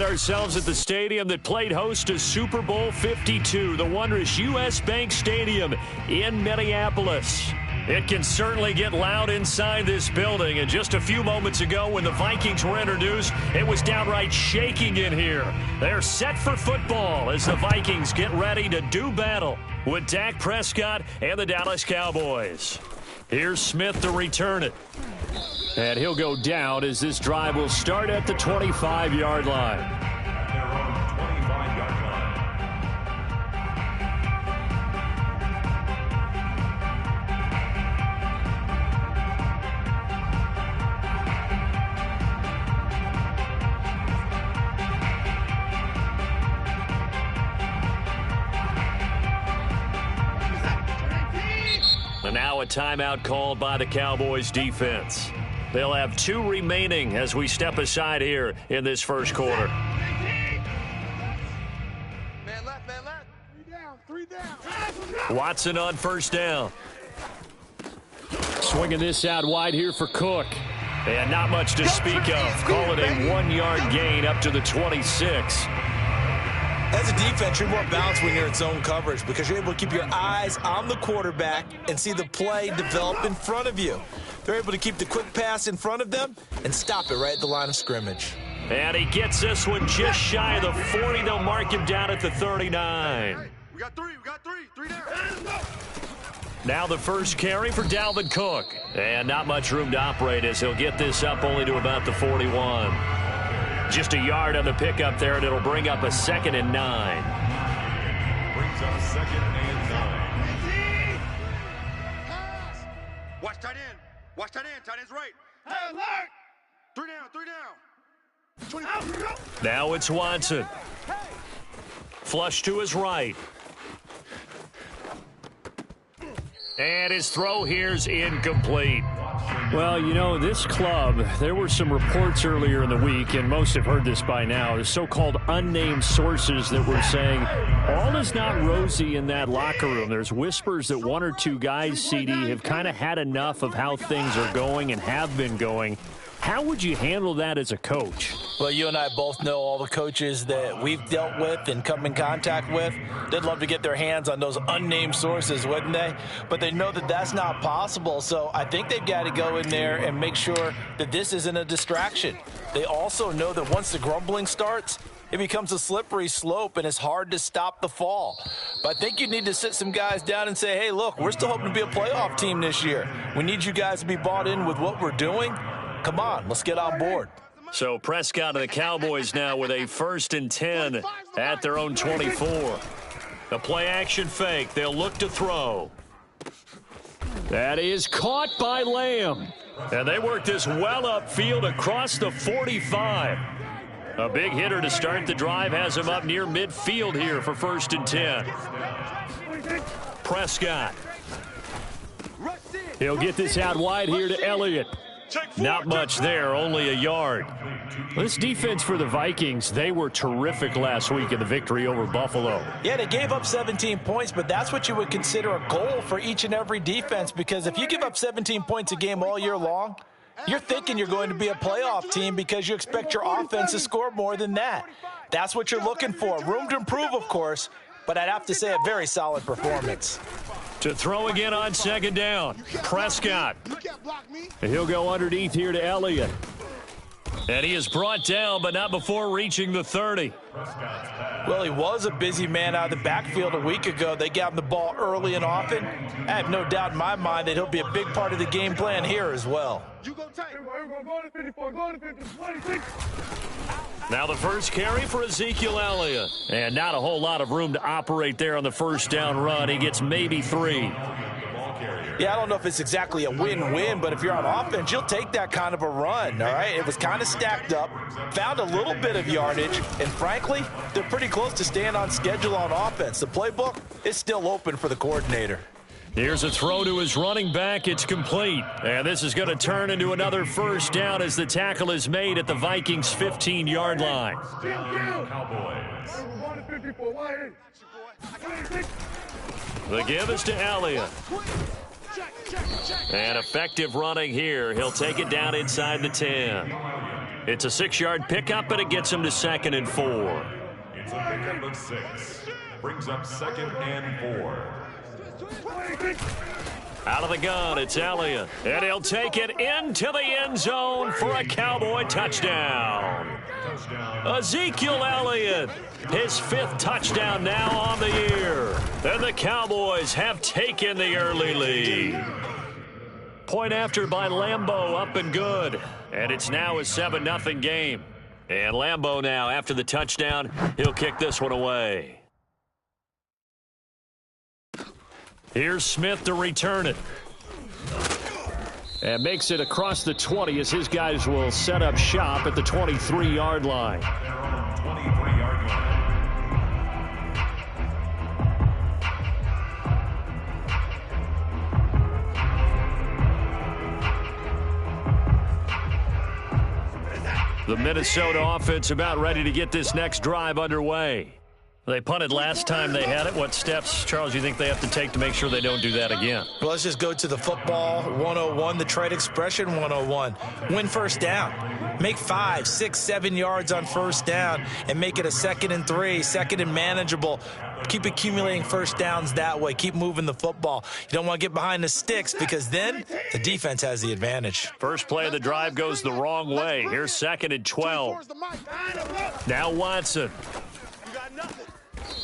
ourselves at the stadium that played host to Super Bowl 52, the wondrous U.S. Bank Stadium in Minneapolis. It can certainly get loud inside this building, and just a few moments ago when the Vikings were introduced, it was downright shaking in here. They're set for football as the Vikings get ready to do battle with Dak Prescott and the Dallas Cowboys. Here's Smith to return it. And he'll go down as this drive will start at the 25-yard line. And now a timeout called by the Cowboys defense. They'll have 2 remaining as we step aside here in this first quarter. Man left, man left. 3 down. Watson on first down. Swinging this out wide here for Cook. And not much to speak of. Call it a 1-yard gain up to the 26. As a defense, you're more balanced when you're in zone coverage because you're able to keep your eyes on the quarterback and see the play develop in front of you. They're able to keep the quick pass in front of them and stop it right at the line of scrimmage. And he gets this one just shy of the 40. They'll mark him down at the 39. Hey, we got 3 down. Now the first carry for Dalvin Cook. And not much room to operate as he'll get this up only to about the 41. Just a yard on the pickup there, and it'll bring up a 2nd and 9. Brings up 2nd and 9. Watch tight end. Watch tight end. Tight end's right. Hey, alert! 3 down. Now it's Watson. Flush to his right. And his throw here's incomplete. Well, you know, this club, there were some reports earlier in the week, and most have heard this by now, the so-called unnamed sources that were saying all is not rosy in that locker room. There's whispers that 1 or 2 guys, CD, have kind of had enough of how things are going and have been going. How would you handle that as a coach? Well, you and I both know all the coaches that we've dealt with and come in contact with. They'd love to get their hands on those unnamed sources, wouldn't they? But they know that that's not possible, so I think they've got to go in there and make sure that this isn't a distraction. They also know that once the grumbling starts, it becomes a slippery slope, and it's hard to stop the fall. But I think you need to sit some guys down and say, hey, look, we're still hoping to be a playoff team this year. We need you guys to be bought in with what we're doing. Come on, let's get on board. So Prescott and the Cowboys now with a 1st and 10 at their own 24. The play action fake. They'll look to throw. That is caught by Lamb. And they work this well upfield across the 45. A big hitter to start the drive has him up near midfield here for 1st and 10. Prescott. He'll get this out wide here to Elliott. Not much there, only a yard. This defense for the Vikings, they were terrific last week in the victory over Buffalo. Yeah, they gave up 17 points, but that's what you would consider a goal for each and every defense, because if you give up 17 points a game all year long, you're thinking you're going to be a playoff team because you expect your offense to score more than that. That's what you're looking for. Room to improve, of course, but I'd have to say a very solid performance. To throw again on 2nd down. Prescott. He'll go underneath here to Elliott. And he is brought down, but not before reaching the 30. Well, he was a busy man out of the backfield a week ago. They got him the ball early and often. I have no doubt in my mind that he'll be a big part of the game plan here as well. Now the first carry for Ezekiel Elliott. And not a whole lot of room to operate there on the 1st down run. He gets maybe 3. Yeah, I don't know if it's exactly a win-win, but if you're on offense, you'll take that kind of a run, all right? It was kind of stacked up, found a little bit of yardage, and frankly, they're pretty close to staying on schedule on offense. The playbook is still open for the coordinator. Here's a throw to his running back. It's complete. And this is going to turn into another 1st down as the tackle is made at the Vikings' 15-yard line. The give is to Elliott. And effective running here. He'll take it down inside the 10. It's a 6-yard pickup, and it gets him to 2nd and 4. It's a pickup of 6. Brings up 2nd and 4. Out of the gun, it's Elliott. And he'll take it into the end zone for a Cowboy touchdown. Ezekiel Elliott, his 5th touchdown now on the year. And the Cowboys have taken the early lead. Point after by Lambeau, up and good. And it's now a 7-0 game. And Lambeau now, after the touchdown, he'll kick this one away. Here's Smith to return it. And makes it across the 20 as his guys will set up shop at the 23-yard line. 23-yard line. The Minnesota offense about ready to get this next drive underway. They punted last time they had it. What steps, Charles, you think they have to take to make sure they don't do that again? Well, let's just go to the football 101, the trade expression 101. Win first down. Make 5, 6, 7 yards on first down and make it a 2nd and 3, 2nd and manageable. Keep accumulating first downs that way. Keep moving the football. You don't want to get behind the sticks because then the defense has the advantage. First play of the drive goes the wrong way. Here's 2nd and 12. Now Watson.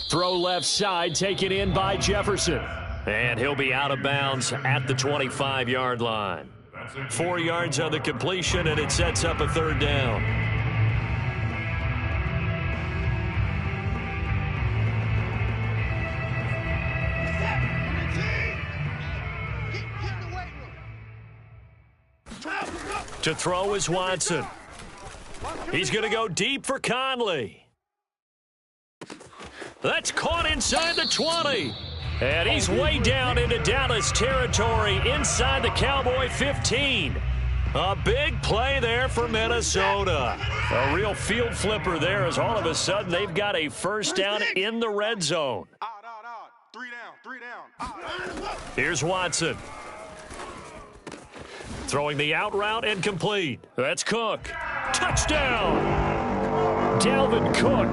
Throw left side, taken in by Jefferson. And he'll be out of bounds at the 25-yard line. 4 yards on the completion, and it sets up a 3rd down. To throw is Watson. He's going to go deep for Conley. That's caught inside the 20. And he's way down into Dallas territory inside the Cowboy 15. A big play there for Minnesota. A real field flipper there as all of a sudden they've got a first down in the red zone. Out. 3 down. Here's Watson. Throwing the out route and complete. That's Cook. Touchdown! Dalvin Cook.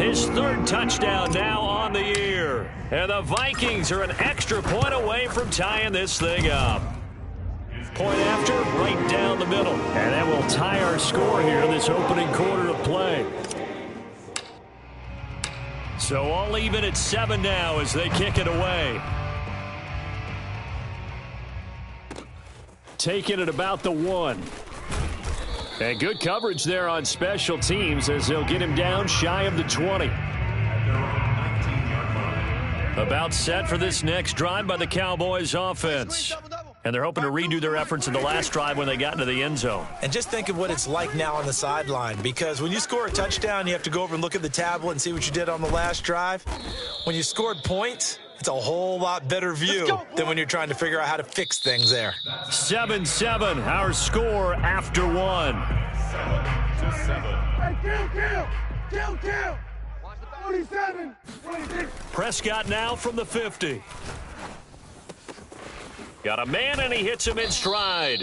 His 3rd touchdown now on the year. And the Vikings are an extra point away from tying this thing up. Point after, right down the middle. And that will tie our score here in this opening quarter of play. So all even at 7 now as they kick it away. Taking it about the 1. And good coverage there on special teams as they'll get him down shy of the 20. About set for this next drive by the Cowboys offense. And they're hoping to redo their efforts in the last drive when they got into the end zone. And just think of what it's like now on the sideline, because when you score a touchdown, you have to go over and look at the tablet and see what you did on the last drive. When you scored points, it's a whole lot better view than when you're trying to figure out how to fix things there. 7-7, our score after 1. 7-7. Kill. 47, 26. Prescott now from the 50. Got a man, and he hits him in stride.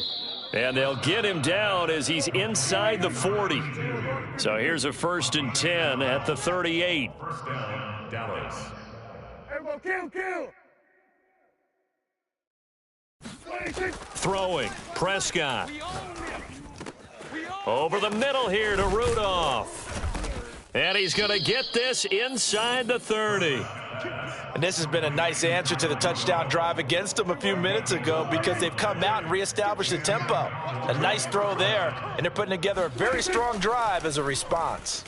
And they'll get him down as he's inside the 40. So here's a 1st and 10 at the 38. First down, Dallas. Everybody kill. 26. Throwing, Prescott. Over the middle here to Rudolph. And he's going to get this inside the 30. And this has been a nice answer to the touchdown drive against them a few minutes ago because they've come out and reestablished the tempo. A nice throw there, and they're putting together a very strong drive as a response.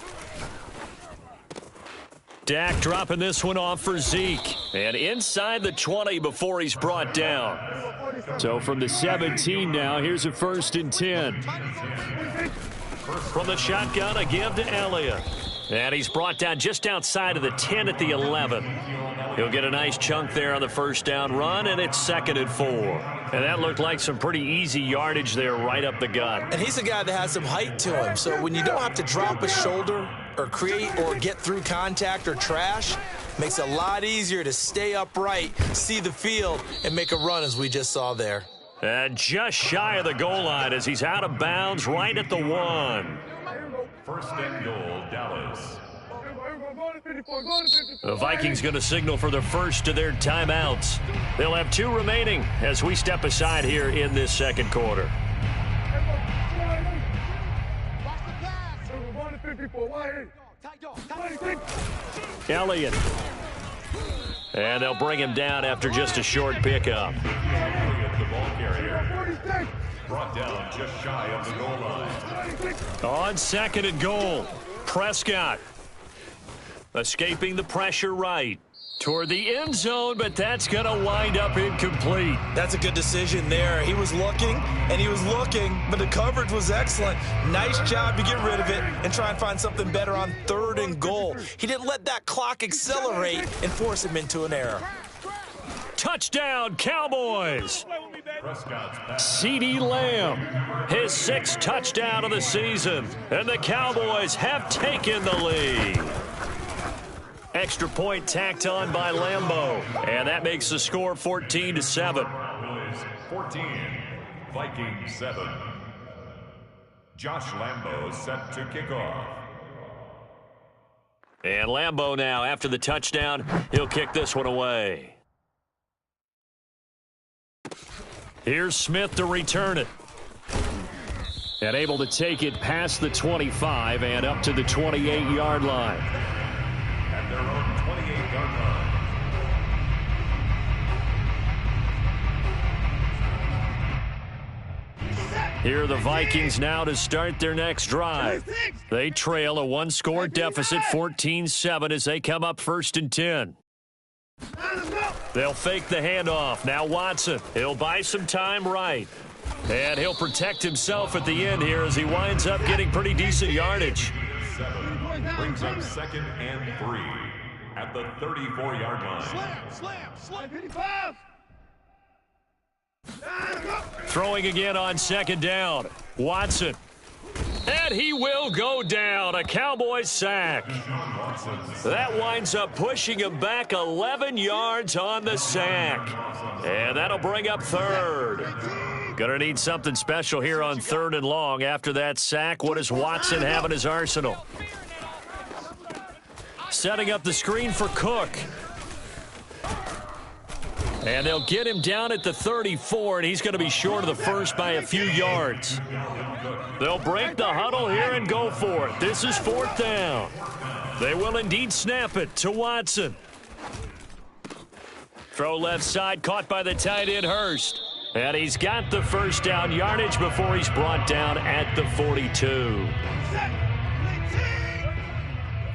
Dak dropping this one off for Zeke. And inside the 20 before he's brought down. So from the 17 now, here's a 1st and 10. From the shotgun, a give to Elliott. And he's brought down just outside of the 10 at the 11. He'll get a nice chunk there on the first down run, and it's 2nd and 4. And that looked like some pretty easy yardage there right up the gut. And he's a guy that has some height to him, so when you don't have to drop a shoulder or create or get through contact or trash, makes it a lot easier to stay upright, see the field, and make a run as we just saw there. And just shy of the goal line as he's out of bounds right at the 1. First and goal, Dallas. The Vikings going to signal for the first of their timeouts. They'll have 2 remaining as we step aside here in this second quarter. Elliott. And they'll bring him down after just a short pickup. Elliott, the ball carrier. Brought down just shy of the goal line. On second and goal, Prescott escaping the pressure right toward the end zone, but that's going to wind up incomplete. That's a good decision there. He was looking, and he was looking, but the coverage was excellent. Nice job to get rid of it and try and find something better on third and goal. He didn't let that clock accelerate and force him into an error. Touchdown, Cowboys! CeeDee Lamb, his 6th touchdown of the season, and the Cowboys have taken the lead. Extra point tacked on by Lambeau, and that makes the score 14-7. 14, Vikings 7. Josh Lambeau set to kick off. And Lambeau now, after the touchdown, he'll kick this one away. Here's Smith to return it. And able to take it past the 25 and up to the 28-yard line. At their own 28-yard line. Here are the Vikings now to start their next drive. They trail a 1-score deficit, 14-7, as they come up 1st and 10. They'll fake the handoff. Now Watson. He'll buy some time right. And he'll protect himself at the end here as he winds up getting pretty decent yardage. 7 brings up 2nd and 3 at the 34-yard line. Slam, 55. Throwing again on 2nd down. Watson. And he will go down. A Cowboys sack. That winds up pushing him back 11 yards on the sack. And that'll bring up 3rd. Gonna need something special here on 3rd and long after that sack. What does Watson have in his arsenal? Setting up the screen for Cook. And they'll get him down at the 34, and he's going to be short of the first by a few yards. They'll break the huddle here and go for it. This is 4th down. They will indeed snap it to Watson. Throw left side, caught by the tight end Hurst. And he's got the 1st down yardage before he's brought down at the 42.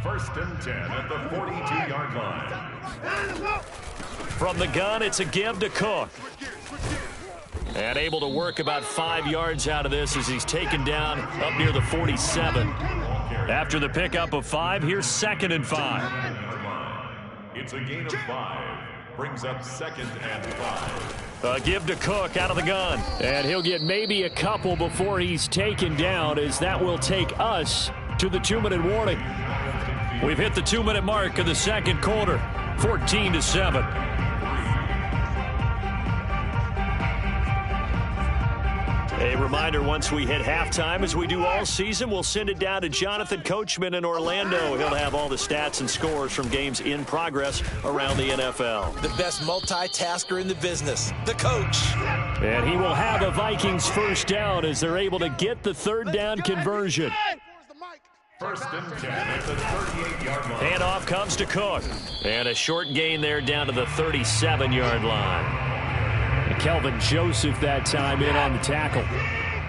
1st and 10 at the 42-yard line. From the gun, it's a give to Cook. And able to work about 5 yards out of this as he's taken down up near the 47. After the pickup of 5, here's 2nd and 5. It's a gain of 5. Brings up 2nd and 5. A give to Cook out of the gun. And he'll get maybe a couple before he's taken down, as that will take us to the 2-minute warning. We've hit the 2-minute mark of the second quarter. 14-7. A reminder, once we hit halftime, as we do all season, we'll send it down to Jonathan Coachman in Orlando. He'll have all the stats and scores from games in progress around the NFL. The best multitasker in the business, the coach. And he will have a Vikings 1st down as they're able to get the 3rd down conversion. 1st and 10 at the 38-yard line. Handoff comes to Cook. And a short gain there down to the 37-yard line. Kelvin Joseph that time in on the tackle.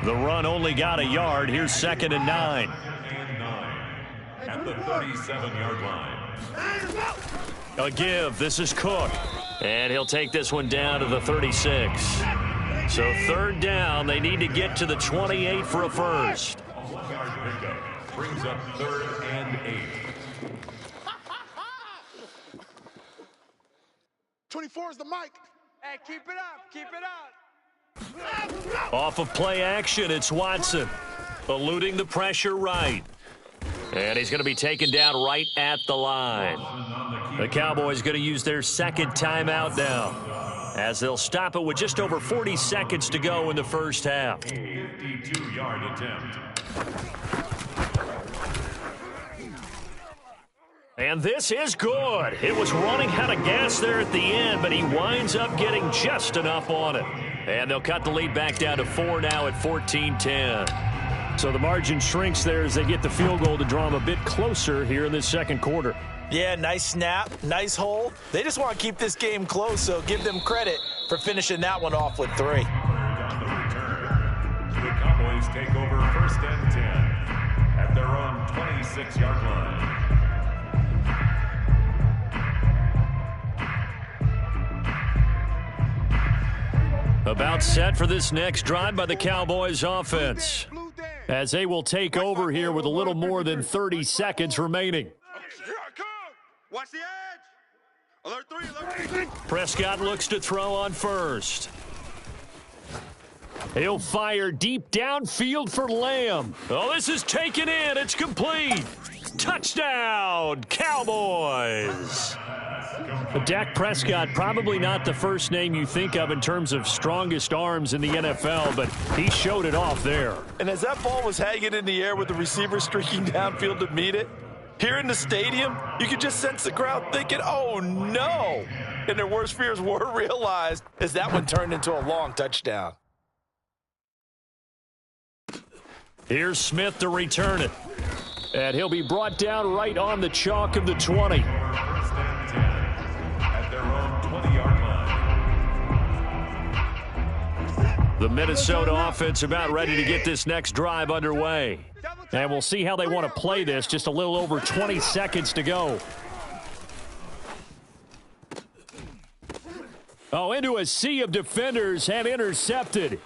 The run only got a yard. Here's 2nd and 9. At the 37-yard line. A give. This is Cook. And he'll take this one down to the 36. So 3rd down. They need to get to the 28 for a first. Yard pickup brings up 3rd and 8. 24 is the mic. Hey, keep it up. Off of play action, it's Watson. Eluding the pressure right. And he's going to be taken down right at the line. The Cowboys going to use their 2nd timeout now, as they'll stop it with just over 40 seconds to go in the first half. 52-yard attempt. And this is good. It was running out of gas there at the end, but he winds up getting just enough on it. And they'll cut the lead back down to 4 now at 14-10. So the margin shrinks there as they get the field goal to draw them a bit closer here in this second quarter. Yeah, nice snap, nice hold. They just want to keep this game close, so give them credit for finishing that one off with 3. The Cowboys take over 1st and 10 at their own 26-yard line. About set for this next drive by the Cowboys offense, as they will take over here with a little more than 30 seconds remaining. Watch the edge. Alert 3, alert 3. Prescott looks to throw on first. He'll fire deep downfield for Lamb. Oh, this is taken in. It's complete. Touchdown, Cowboys. But Dak Prescott, probably not the first name you think of in terms of strongest arms in the NFL, but he showed it off there. And as that ball was hanging in the air with the receiver streaking downfield to meet it, here in the stadium, you could just sense the crowd thinking, oh, no. And their worst fears were realized as that one turned into a long touchdown. Here's Smith to return it. And he'll be brought down right on the chalk of the 20. 1st and 10 at their own 20-yard line. The Minnesota offense about ready to get this next drive underway. And we'll see how they want to play this. Just a little over 20 seconds to go. Oh, into a sea of defenders and intercepted.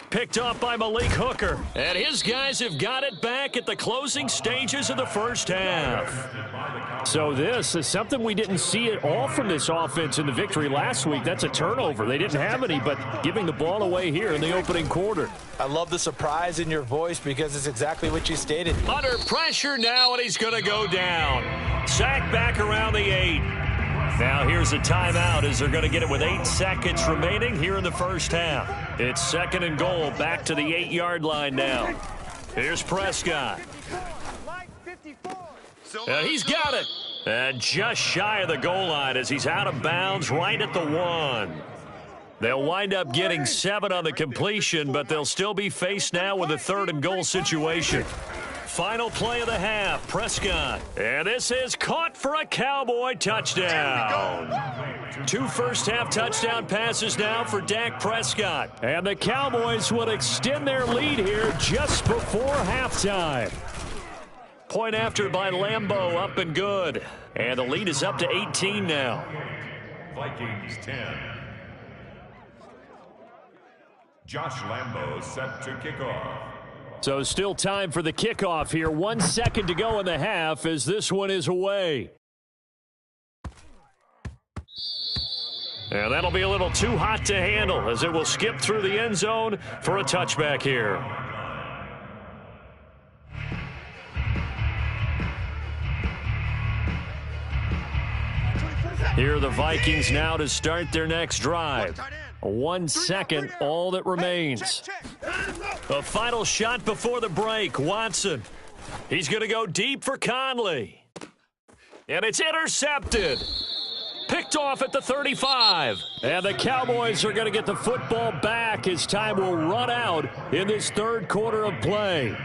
Picked off by Malik Hooker. And his guys have got it back at the closing stages of the first half. So this is something we didn't see at all from this offense in the victory last week. That's a turnover. They didn't have any, but giving the ball away here in the opening quarter. I love the surprise in your voice because it's exactly what you stated. Under pressure now, and he's going to go down. Sacked back around the 8. Now here's a timeout as they're going to get it with 8 seconds remaining here in the first half. It's 2nd and goal, back to the 8-yard line now. Here's Prescott. And he's got it. And just shy of the goal line as he's out of bounds right at the 1. They'll wind up getting 7 on the completion, but they'll still be faced now with a 3rd and goal situation. Final play of the half, Prescott. And this is caught for a Cowboy touchdown. 2 first-half touchdown passes now for Dak Prescott. And the Cowboys will extend their lead here just before halftime. Point after by Lambeau, up and good. And the lead is up to 18 now. Vikings 10. Josh Lambeau set to kick off. So still time for the kickoff here. 1 second to go in the half as this one is away. And that'll be a little too hot to handle as it will skip through the end zone for a touchback here. Here are the Vikings now to start their next drive. 1 second, all that remains. A final shot before the break. Watson. He's going to go deep for Conley. And it's intercepted. Picked off at the 35. And the Cowboys are going to get the football back as time will run out in this 3rd quarter of play.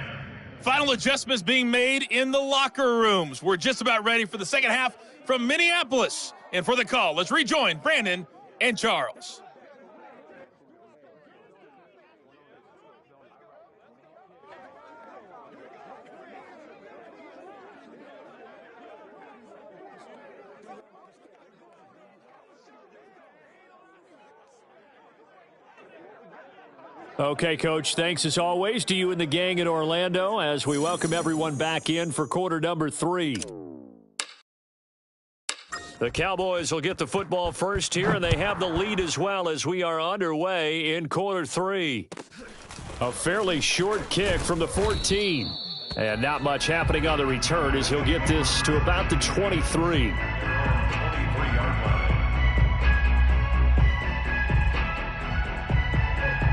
Final adjustments being made in the locker rooms. We're just about ready for the second half from Minneapolis. And for the call, let's rejoin Brandon and Charles. Okay, Coach, thanks as always to you and the gang in Orlando as we welcome everyone back in for quarter number 3. The Cowboys will get the football first here, and they have the lead as well as we are underway in quarter 3. A fairly short kick from the 14. And not much happening on the return as he'll get this to about the 23.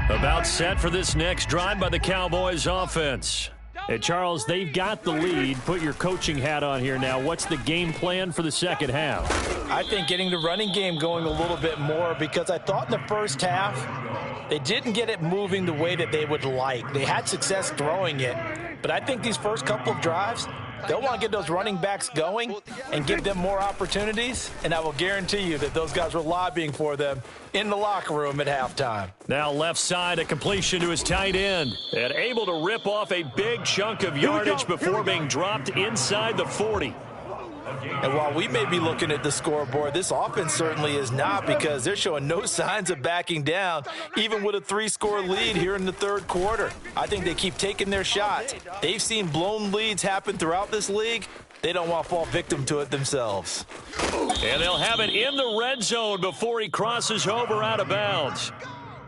About set for this next drive by the Cowboys offense. And Charles, they've got the lead. Put your coaching hat on here now. What's the game plan for the second half? I think getting the running game going a little bit more, because I thought in the first half they didn't get it moving the way that they would like. They had success throwing it, but I think these first couple of drives, they'll want to get those running backs going and give them more opportunities, and I will guarantee you that those guys were lobbying for them in the locker room at halftime. Now left side, a completion to his tight end, and able to rip off a big chunk of yardage before being dropped inside the 40. And while we may be looking at the scoreboard, this offense certainly is not, because they're showing no signs of backing down, even with a 3-score lead here in the third quarter. I think they keep taking their shots. They've seen blown leads happen throughout this league. They don't want to fall victim to it themselves. And they'll have it in the red zone before he crosses over out of bounds.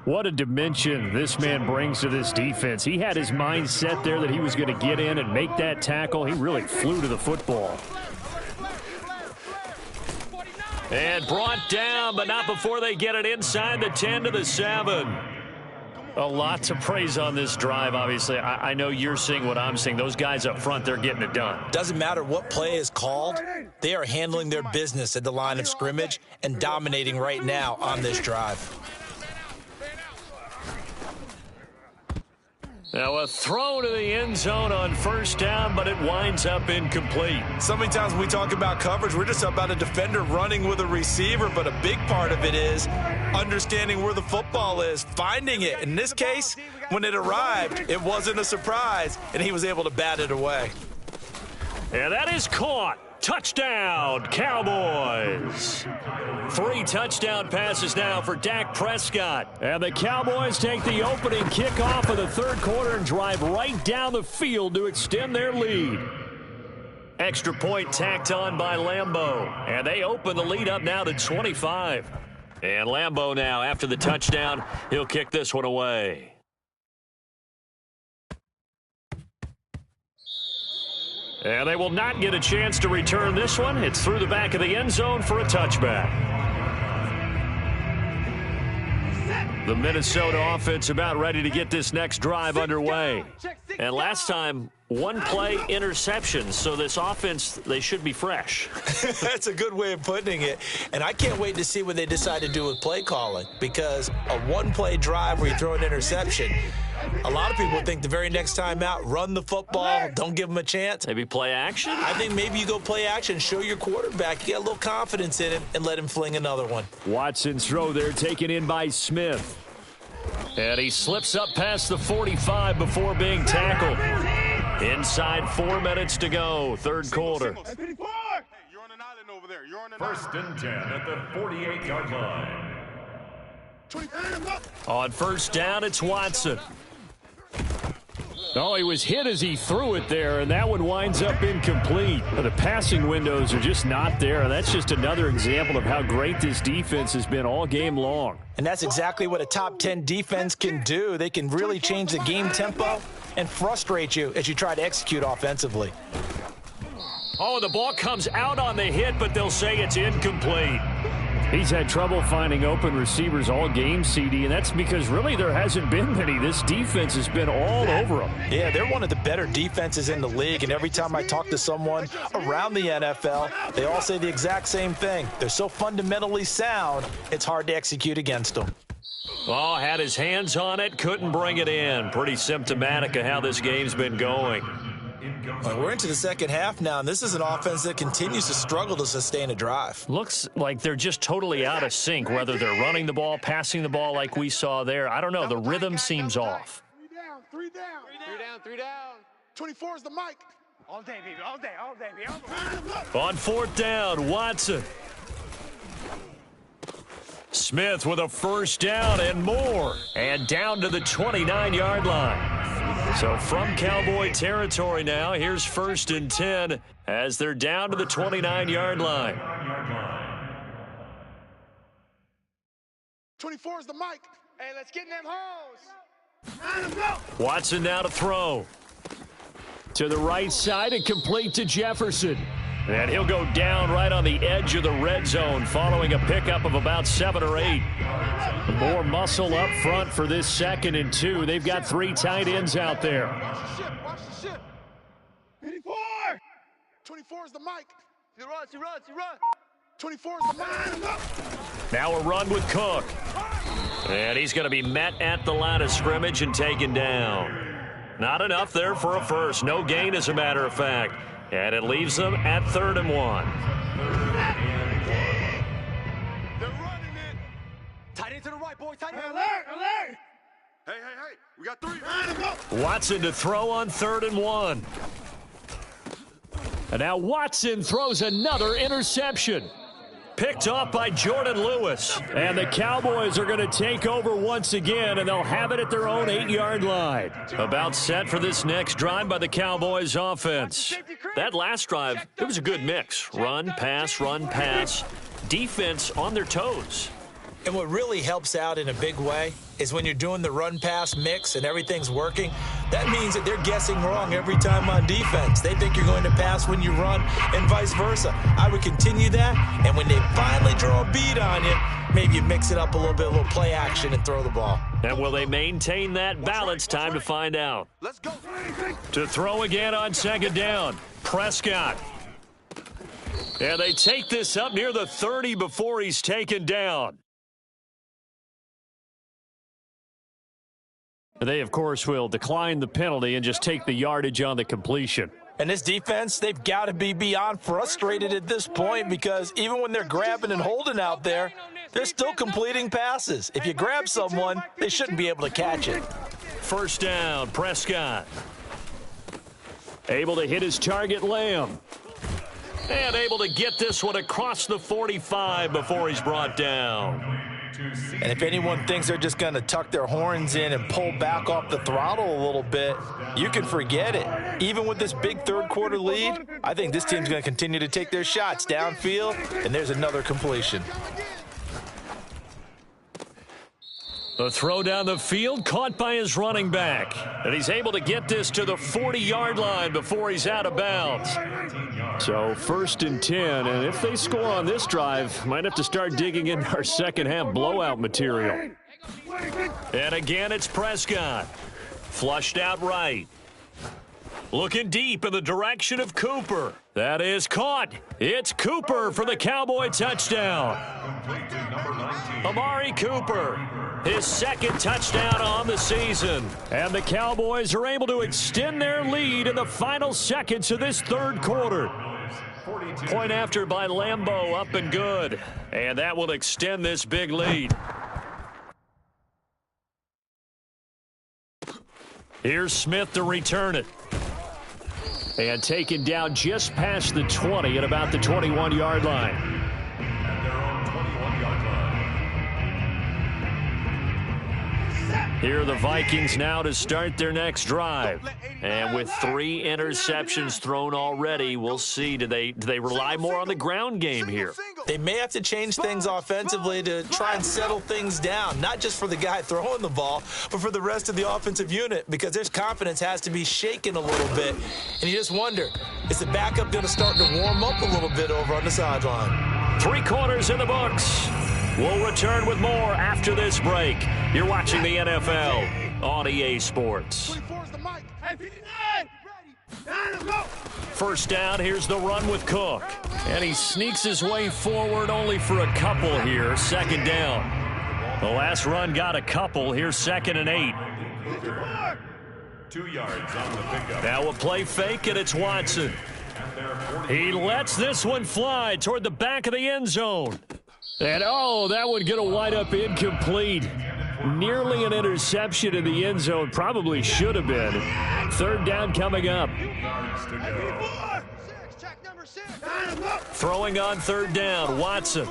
What a dimension this man brings to this defense. He had his mind set there that he was going to get in and make that tackle. He really flew to the football. And brought down, but not before they get it inside the 10 to the 7. A lot to praise on this drive, obviously. I know you're seeing what I'm seeing. Those guys up front, they're getting it done. Doesn't matter what play is called. They are handling their business at the line of scrimmage and dominating right now on this drive. Now a throw to the end zone on first down, but it winds up incomplete. So many times when we talk about coverage, we're just about a defender running with a receiver, but a big part of it is understanding where the football is, finding it. In this case, when it arrived, it wasn't a surprise, and he was able to bat it away. And that is caught. Touchdown, Cowboys. 3 touchdown passes now for Dak Prescott. And the Cowboys take the opening kickoff of the third quarter and drive right down the field to extend their lead. Extra point tacked on by Lambeau. And they open the lead up now to 25. And Lambeau now, after the touchdown, he'll kick this one away. And they will not get a chance to return this one. It's through the back of the end zone for a touchback. The Minnesota offense about ready to get this next drive underway. And last time, 1-play interception. So this offense, they should be fresh. That's a good way of putting it. And I can't wait to see what they decide to do with play calling, because a 1-play drive where you throw an interception, a lot of people think the very next time out, run the football, don't give them a chance. Maybe play action? I think maybe you go play action, show your quarterback, you get a little confidence in him, and let him fling another one. Watson's throw there taken in by Smith. And he slips up past the 45 before being tackled. Inside 4 minutes to go, third quarter. You're on an island over there. You're on an First and 10 at the 48-yard line. On first down, it's Watson. Oh, he was hit as he threw it there, and that one winds up incomplete. But the passing windows are just not there, and that's just another example of how great this defense has been all game long. And that's exactly what a top 10 defense can do. They can really change the game tempo and frustrate you as you try to execute offensively. Oh, the ball comes out on the hit, but they'll say it's incomplete. He's had trouble finding open receivers all game, CD, and that's because really there hasn't been many. This defense has been all over them. Yeah, they're one of the better defenses in the league, and every time I talk to someone around the NFL, they all say the exact same thing. They're so fundamentally sound, it's hard to execute against them. Oh, had his hands on it, couldn't bring it in. Pretty symptomatic of how this game's been going. We're into the second half now, and this is an offense that continues to struggle to sustain a drive. Looks like they're just totally out of sync, whether they're running the ball, passing the ball like we saw there. I don't know. The rhythm seems off. 3 down. 24 is the mic. All day, baby. All day, baby. On fourth down, Watson. Smith with a first down and more. And down to the 29-yard line. So from Cowboy territory now, here's first and 10 as they're down to the 29-yard line. 24 is the mic. Hey, let's get in them holes. Watson now to throw. To the right side and complete to Jefferson. And he'll go down right on the edge of the red zone following a pickup of about 7 or 8. More muscle up front for this 2nd and 2. They've got 3 tight ends out there. Watch the ship. 24 is the mic. He runs. 24 is the mic. Now a run with Cook. And he's going to be met at the line of scrimmage and taken down. Not enough there for a first. No gain, as a matter of fact. And it leaves them at 3rd and 1. They're running it. Tight end to the right, boy. Tight end. Alert. Hey. We got 3. Watson to throw on 3rd and 1. And now Watson throws another interception. Picked off by Jordan Lewis. And the Cowboys are going to take over once again, and they'll have it at their own 8-yard line. About set for this next drive by the Cowboys offense. That last drive, it was a good mix. Run, pass. Defense on their toes. And what really helps out in a big way is when you're doing the run-pass mix and everything's working, that means that they're guessing wrong every time on defense. They think you're going to pass when you run and vice versa. I would continue that, and when they finally draw a beat on you, maybe you mix it up a little play action and throw the ball. And will they maintain that balance? Time to find out. Let's go. To throw again on 2nd down, Prescott. And they take this up near the 30 before he's taken down. They, of course, will decline the penalty and just take the yardage on the completion. And this defense, they've got to be beyond frustrated at this point, because even when they're grabbing and holding out there, they're still completing passes. If you grab someone, they shouldn't be able to catch it. 1st down, Prescott. Able to hit his target, Lamb. And able to get this one across the 45 before he's brought down. And if anyone thinks they're just going to tuck their horns in and pull back off the throttle a little bit, you can forget it. Even with this big 3rd quarter lead, I think this team's going to continue to take their shots downfield, and there's another completion. The throw down the field, caught by his running back. And he's able to get this to the 40-yard line before he's out of bounds. So 1st and 10, and if they score on this drive, might have to start digging in our second-half blowout material. And again, it's Prescott. Flushed out right. Looking deep in the direction of Cooper. That is caught. It's Cooper for the Cowboy touchdown. Amari Cooper, his 2nd touchdown on the season. And the Cowboys are able to extend their lead in the final seconds of this 3rd quarter. Point after by Lambeau, up and good. And that will extend this big lead. Here's Smith to return it. And taken down just past the 20 at about the 21-yard line. At their own 21-yard line. Here are the Vikings now to start their next drive. And with 3 interceptions thrown already, we'll see. Do they rely more on the ground game here? They may have to change things offensively to try and settle things down, not just for the guy throwing the ball, but for the rest of the offensive unit, because their confidence has to be shaken a little bit. And you just wonder, is the backup going to start to warm up a little bit over on the sideline? 3 quarters in the books. We'll return with more after this break. You're watching the NFL on EA Sports. 24 is the mic. First down, here's the run with Cook. And he sneaks his way forward only for a couple here. 2nd down. The last run got a couple. Here's 2nd and 8. 2 yards on the pickup. Now a play fake, and it's Watson. He lets this one fly toward the back of the end zone. And, that would get a wide-up incomplete. Nearly an interception in the end zone. Probably should have been. 3rd down coming up. Throwing on 3rd down, Watson.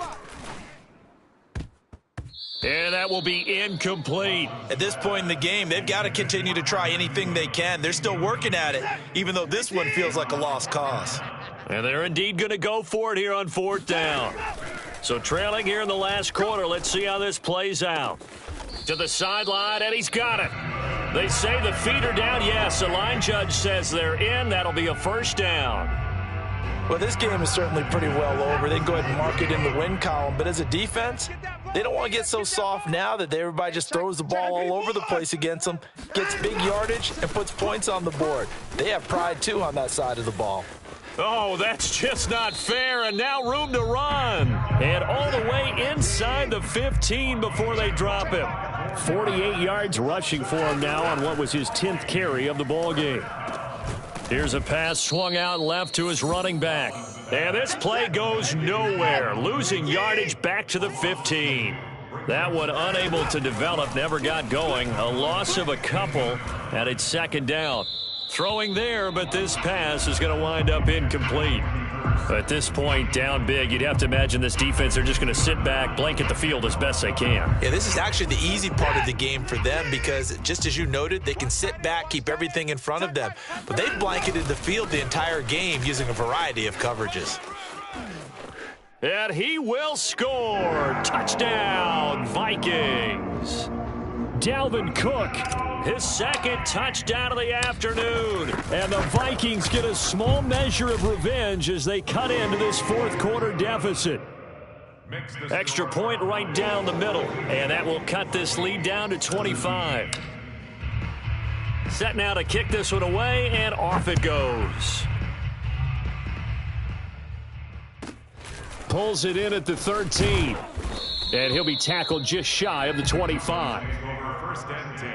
And that will be incomplete. At this point in the game, they've got to continue to try anything they can. They're still working at it, even though this one feels like a lost cause. And they're indeed going to go for it here on 4th down. So trailing here in the last quarter, let's see how this plays out. To the sideline, and he's got it. They say the feet are down. Yes, the line judge says they're in. That'll be a 1st down. Well, this game is certainly pretty well over. They can go ahead and mark it in the win column. But as a defense, they don't want to get so soft now that everybody just throws the ball all over the place against them, gets big yardage, and puts points on the board. They have pride, too, on that side of the ball. Oh, that's just not fair, and now room to run. And all the way inside the 15 before they drop him. 48 yards rushing for him now on what was his 10th carry of the ball game. Here's a pass swung out left to his running back. And this play goes nowhere, losing yardage back to the 15. That one unable to develop, never got going. A loss of a couple, and it's second down. Throwing there, but this pass is going to wind up incomplete. At this point, down big, you'd have to imagine this defense are just going to sit back, blanket the field as best they can. Yeah, this is actually the easy part of the game for them because, just as you noted, they can sit back, keep everything in front of them. But they've blanketed the field the entire game using a variety of coverages. And he will score. Touchdown, Vikings. Dalvin Cook, his second touchdown of the afternoon. And the Vikings get a small measure of revenge as they cut into this fourth quarter deficit. Extra point right down the middle. And that will cut this lead down to 25. Set now to kick this one away, and off it goes. Pulls it in at the 13. And he'll be tackled just shy of the 25. First and 10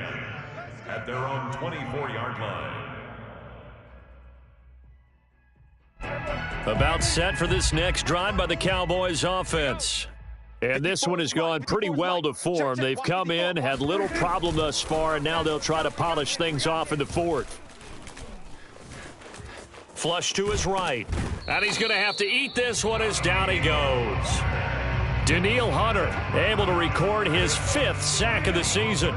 at their own 24-yard line. About set for this next drive by the Cowboys offense. And this one has gone pretty well to form. They've come in, had little problem thus far, and now they'll try to polish things off in the fourth. Flush to his right. And he's going to have to eat this one as down he goes. Danielle Hunter able to record his 5th sack of the season.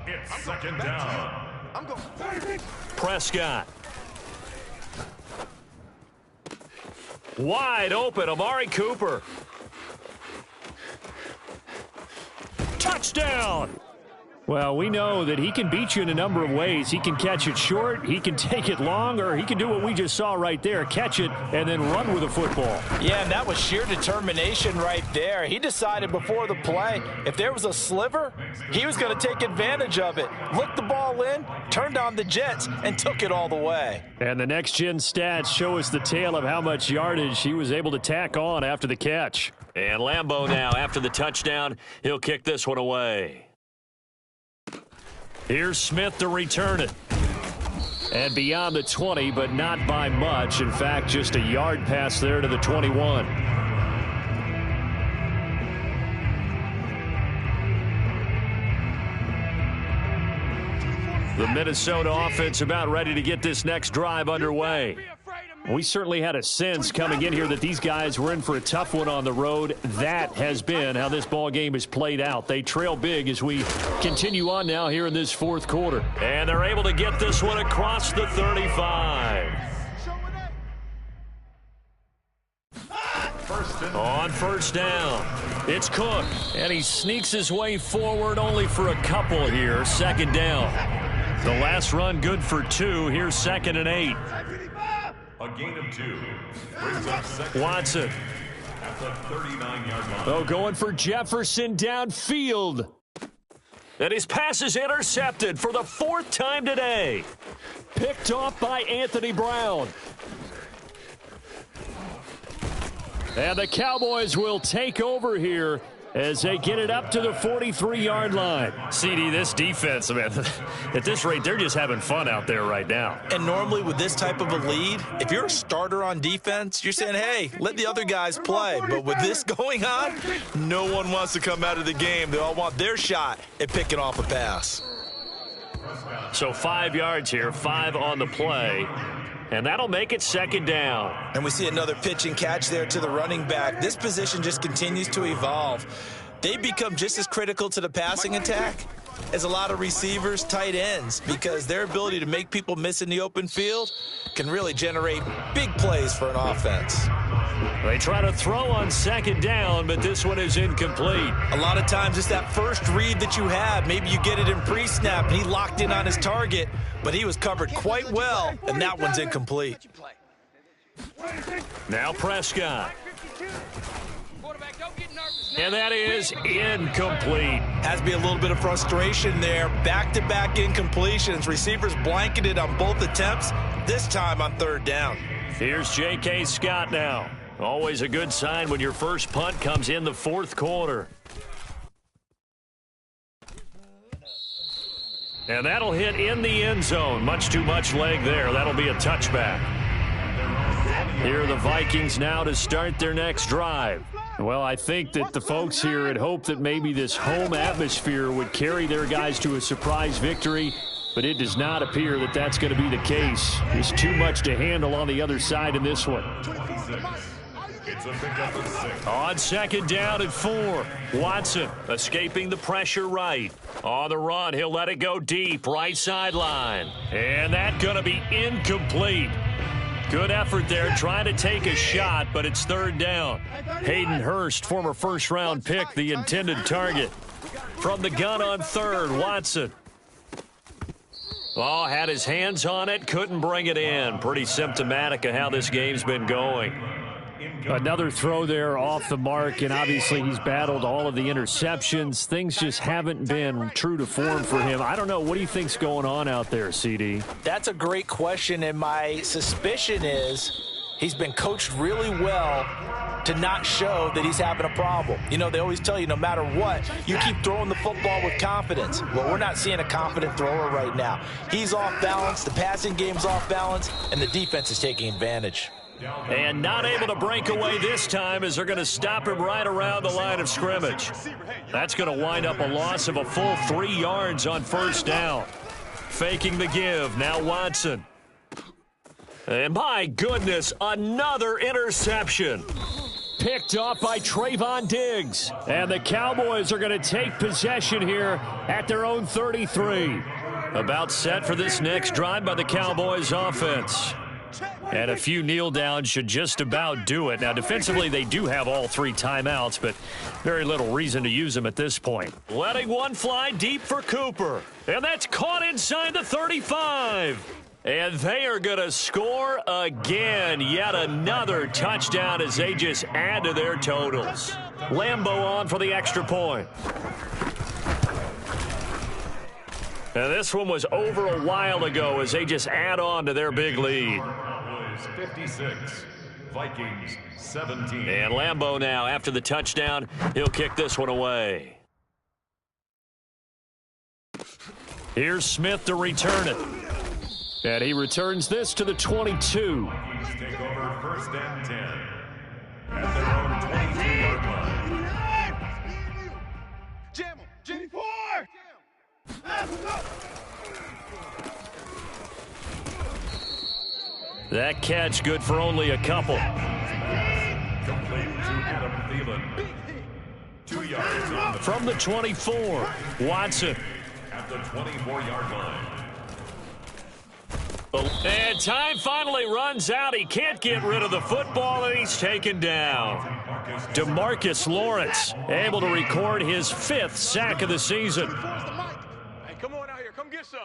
It's second down. Prescott. Wide open, Amari Cooper. Touchdown! Well, we know that he can beat you in a number of ways. He can catch it short, he can take it long, or he can do what we just saw right there, catch it and then run with the football. Yeah, and that was sheer determination right there. He decided before the play, if there was a sliver, he was going to take advantage of it. Looked the ball in, turned on the jets, and took it all the way. And the next-gen stats show us the tale of how much yardage he was able to tack on after the catch. And Lambeau now, after the touchdown, he'll kick this one away. Here's Smith to return it. And beyond the 20, but not by much. In fact, just a yard pass there to the 21. The Minnesota offense about ready to get this next drive underway. We certainly had a sense coming in here that these guys were in for a tough one on the road. That has been how this ball game is played out. They trail big as we continue on now here in this fourth quarter. And they're able to get this one across the 35. On first down, it's Cook. And he sneaks his way forward only for a couple here. Second down. The last run good for 2. Here's 2nd and 8. A gain of 2 brings up second. Watson. At the 39-yard line. Oh, going for Jefferson downfield. And his pass is intercepted for the 4th time today. Picked off by Anthony Brown. And the Cowboys will take over here as they get it up to the 43-yard line. CD, this defense, man, at this rate, they're just having fun out there right now. And normally with this type of a lead, if you're a starter on defense, you're saying, hey, let the other guys play. But with this going on, no one wants to come out of the game. They all want their shot at picking off a pass. So 5 yards here, 5 on the play. And that'll make it second down. And we see another pitch and catch there to the running back. This position just continues to evolve. They become just as critical to the passing attack as a lot of receivers, tight ends, because their ability to make people miss in the open field can really generate big plays for an offense. They try to throw on second down, but this one is incomplete. A lot of times it's that first read that you have. Maybe you get it in pre-snap, and he locked in on his target, but he was covered quite well, and that one's incomplete. Now Prescott. And that is incomplete. Has to be a little bit of frustration there. Back-to-back incompletions. Receivers blanketed on both attempts, this time on third down. Here's J.K. Scott now. Always a good sign when your first punt comes in the fourth quarter. And that'll hit in the end zone. Much too much leg there. That'll be a touchback. Here are the Vikings now to start their next drive. Well, I think that the folks here had hoped that maybe this home atmosphere would carry their guys to a surprise victory, but it does not appear that that's going to be the case. There's too much to handle on the other side in this one. On second down and 4, Watson escaping the pressure right. On the run, he'll let it go deep, right sideline. And that's going to be incomplete. Good effort there, trying to take a shot, but it's third down. Hayden Hurst, former first-round pick, the intended target. From the gun on third, Watson. Oh, had his hands on it, couldn't bring it in. Pretty symptomatic of how this game's been going. Another throw there off the mark, and obviously he's battled all of the interceptions. Things just haven't been true to form for him. I don't know. What do you think's going on out there, CD? That's a great question, and my suspicion is he's been coached really well to not show that he's having a problem. You know, they always tell you no matter what, you keep throwing the football with confidence. Well, we're not seeing a confident thrower right now. He's off balance, the passing game's off balance, and the defense is taking advantage. And not able to break away this time as they're going to stop him right around the line of scrimmage. That's going to wind up a loss of a full 3 yards on first down. Faking the give, now Watson. And my goodness, another interception. Picked off by Trayvon Diggs. And the Cowboys are going to take possession here at their own 33. About set for this next drive by the Cowboys offense. And a few kneel downs should just about do it. Now, defensively, they do have all 3 timeouts, but very little reason to use them at this point. Letting one fly deep for Cooper. And that's caught inside the 35. And they are going to score again. Yet another touchdown as they just add to their totals. Lambeau on for the extra point. And this one was over a while ago as they just add on to their big lead. 56, Vikings 17. And Lambeau now, after the touchdown, he'll kick this one away. Here's Smith to return it. And he returns this to the 22. Take over first and 10 at their own 22-yard line. Jam him. Jam 4. That catch good for only a couple. Complete to Adam Thielen. 2 yards on the From the 24, Watson. at the 24-yard line. And time finally runs out. He can't get rid of the football, and he's taken down. DeMarcus Lawrence able to record his 5th sack of the season. Hey, come on out here. Come get some.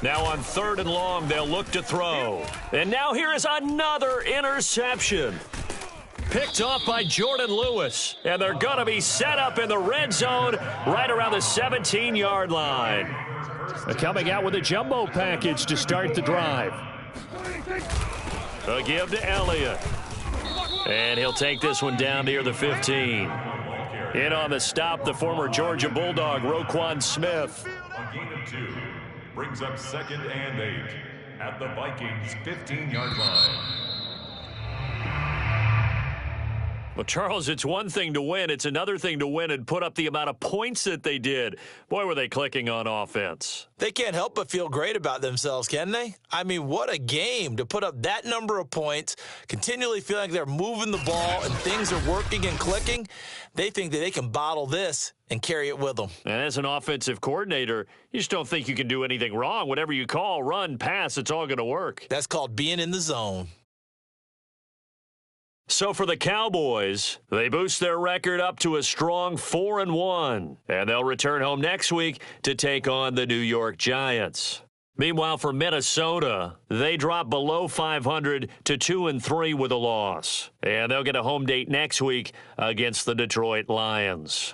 Now on 3rd and long, they'll look to throw. And now here is another interception. Picked off by Jordan Lewis. And they're going to be set up in the red zone right around the 17-yard line. Coming out with a jumbo package to start the drive. A give to Elliott. And he'll take this one down near the 15. In on the stop, the former Georgia Bulldog, Roquan Smith. A gain of 2 brings up 2nd and 8 at the Vikings 15-yard line. Well, Charles, it's one thing to win. It's another thing to win and put up the amount of points that they did. Boy, were they clicking on offense. They can't help but feel great about themselves, can they? I mean, what a game to put up that number of points, continually feeling like they're moving the ball and things are working and clicking. They think that they can bottle this and carry it with them. And as an offensive coordinator, you just don't think you can do anything wrong. Whatever you call, run, pass, it's all going to work. That's called being in the zone. So for the Cowboys, they boost their record up to a strong 4-1, and they'll return home next week to take on the New York Giants. Meanwhile, for Minnesota, they drop below 500 to 2-3 with a loss. And they'll get a home date next week against the Detroit Lions.